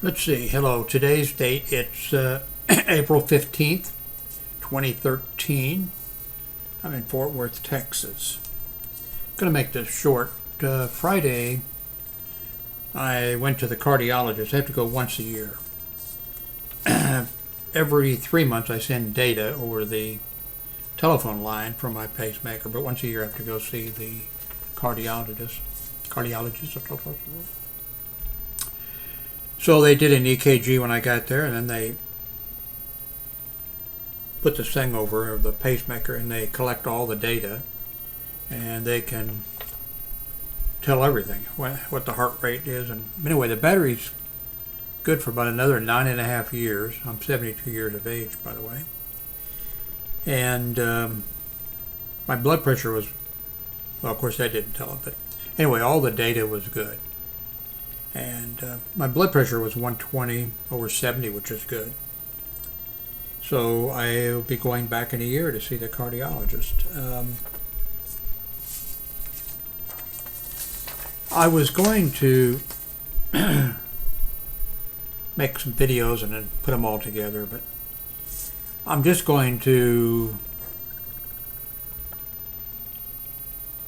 Let's see. Hello. Today's date, it's April 15th, 2013. I'm in Fort Worth, Texas. Going to make this short. Friday, I went to the cardiologist. I have to go once a year. Every 3 months, I send data over the telephone line for my pacemaker, but once a year, I have to go see the cardiologist. So they did an EKG when I got there, and then they put this thing over the pacemaker, and they collect all the data, and they can tell everything, what the heart rate is. And anyway, the battery's good for about another 9.5 years. I'm 72 years of age, by the way. And my blood pressure was, well, of course, that didn't tell it, but anyway, all the data was good. And my blood pressure was 120/70, which is good. So I'll be going back in a year to see the cardiologist. I was going to make some videos and then put them all together, but I'm just going to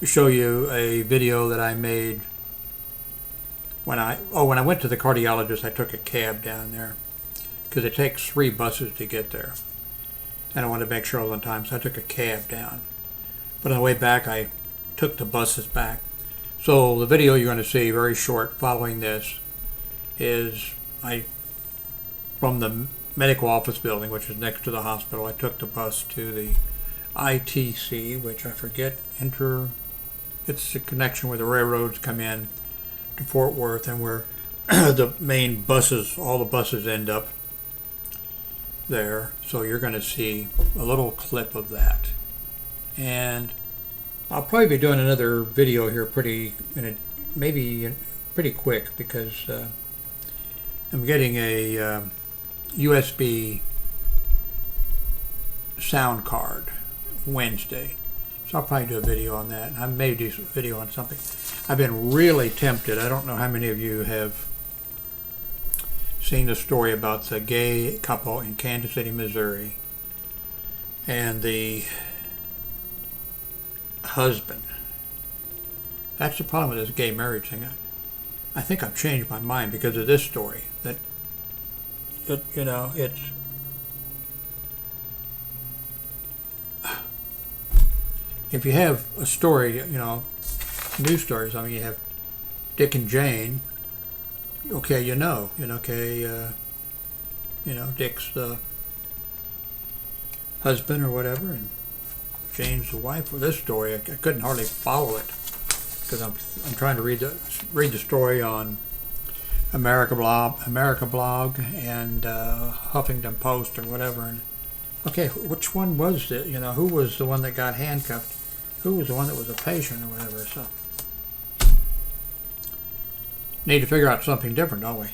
show you a video that I made when I went to the cardiologist. I took a cab down there because it takes 3 buses to get there, and I wanted to make sure I was on time, so I took a cab down. But on the way back, I took the buses back. So the video you're going to see, very short, following this, is from the medical office building, which is next to the hospital, I took the bus to the ITC, which I forget, it's a connection where the railroads come in to Fort Worth, and where the main buses, all the buses end up there. So you're going to see a little clip of that. And I'll probably be doing another video here maybe pretty quick, because I'm getting a USB sound card Wednesday. So I'll probably do a video on that. I may do a video on something. I've been really tempted. I don't know how many of you have seen the story about the gay couple in Kansas City, Missouri, and the husband. That's the problem with this gay marriage thing. I think I've changed my mind because of this story. That it's if you have a story, news stories. I mean, you have Dick and Jane. Okay, Dick's the husband or whatever, and Jane's the wife. For this story, I couldn't hardly follow it because I'm trying to read the story on America Blog and Huffington Post or whatever. And okay, which one was it? Who was the one that got handcuffed? Who was the one that was a patient or whatever? So need to figure out something different, don't we?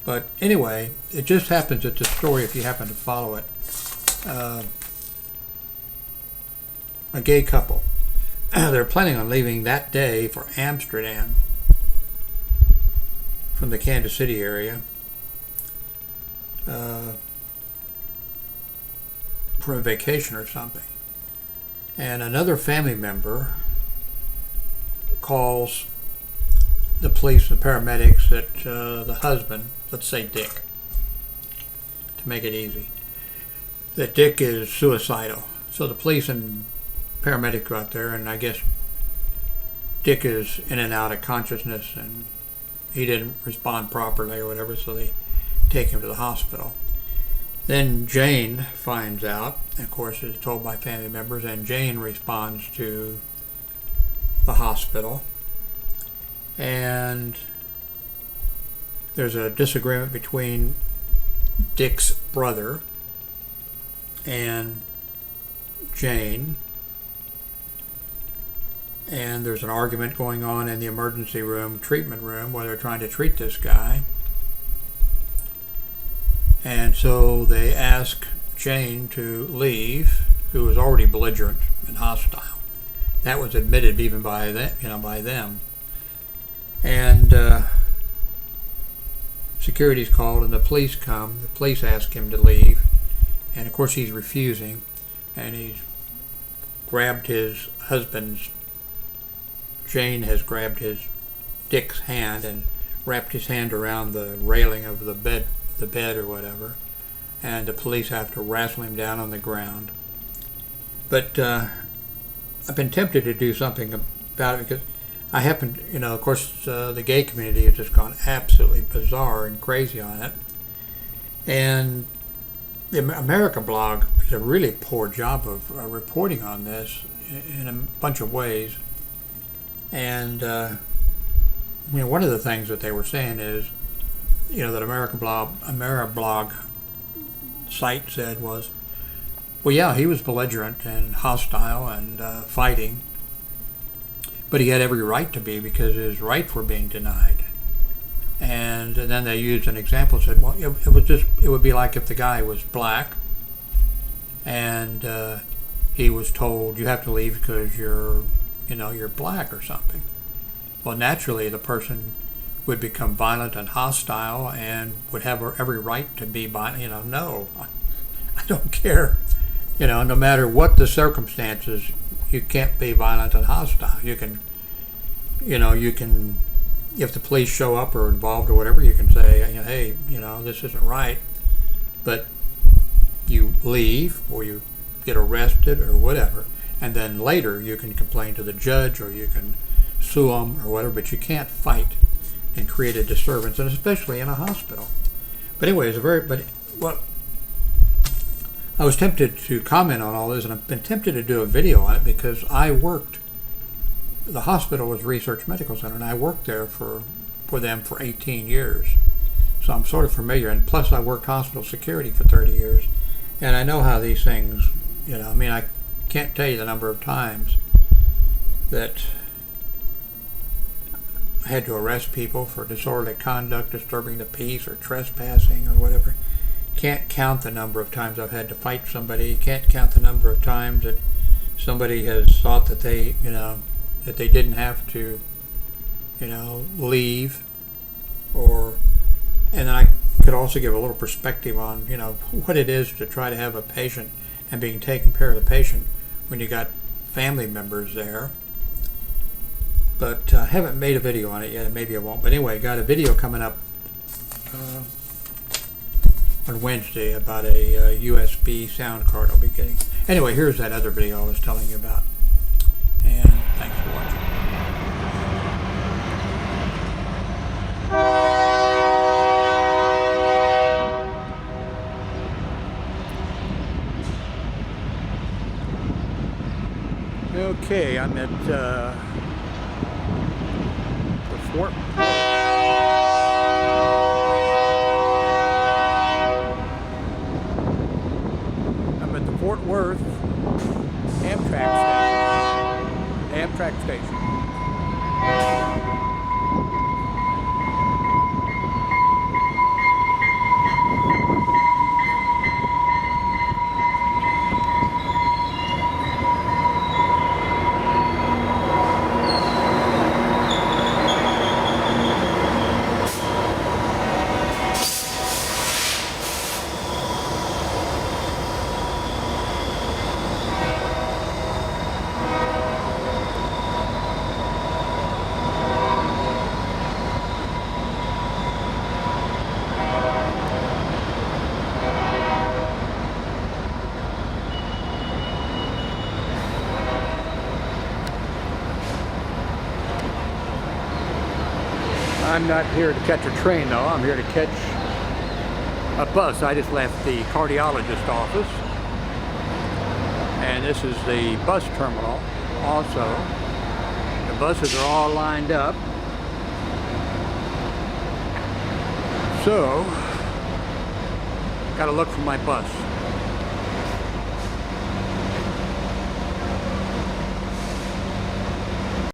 But anyway, it just happens that the story, if you happen to follow it, a gay couple, they're planning on leaving that day for Amsterdam from the Kansas City area for a vacation or something. And another family member calls the police and paramedics that the husband, let's say Dick, to make it easy, that Dick is suicidal. So the police and paramedics go out there, and I guess Dick is in and out of consciousness, and he didn't respond properly or whatever, so they take him to the hospital. Then Jane finds out, and of course is told by family members, and Jane responds to the hospital. And there's a disagreement between Dick's brother and Jane, and there's an argument going on in the emergency room, treatment room, where they're trying to treat this guy. And so they ask Jane to leave, who was already belligerent and hostile. That was admitted even by them, And security's called and the police come. The police ask him to leave, and of course he's refusing, and he's grabbed his husband's, Jane has grabbed his Dick's hand and wrapped his hand around the railing of the bed or whatever, and the police have to wrestle him down on the ground. But I've been tempted to do something about it because I happen, of course, the gay community has just gone absolutely bizarre and crazy on it. And the ShowMeBlog did a really poor job of reporting on this in a bunch of ways. And, one of the things that they were saying is, that ShowMeBlog site said was, well, yeah, he was belligerent and hostile and fighting, but he had every right to be because his rights were being denied. And then they used an example, said, well, it would be like if the guy was black and he was told you have to leave because you're black or something. Well, naturally the person would become violent and hostile and would have every right to be violent. No, I don't care. No matter what the circumstances, you can't be violent and hostile. You can, if the police show up or involved or whatever, you can say, hey, this isn't right. But you leave or you get arrested or whatever, and then later you can complain to the judge or you can sue them or whatever, but you can't fight and create a disturbance, and especially in a hospital. But anyway, I was tempted to comment on all this, and I've been tempted to do a video on it because the hospital was Research Medical Center, and I worked there for them for 18 years. So I'm sort of familiar, and plus I worked hospital security for 30 years, and I know how these things, I can't tell you the number of times that I had to arrest people for disorderly conduct, disturbing the peace, or trespassing, or whatever. Can't count the number of times I've had to fight somebody. Can't count the number of times that somebody has thought that they didn't have to, leave. And then I could also give a little perspective on, what it is to try to have a patient and being taken care of the patient when you got family members there. But I haven't made a video on it yet, and maybe I won't. But anyway, got a video coming up on Wednesday about a USB sound card I'll be getting. Anyway, here's that other video I was telling you about. And thanks for watching. Okay, I'm at the Fort. Fort Worth Amtrak station. I'm not here to catch a train though, I'm here to catch a bus. I just left the cardiologist office, and this is the bus terminal also. The buses are all lined up. So, gotta look for my bus.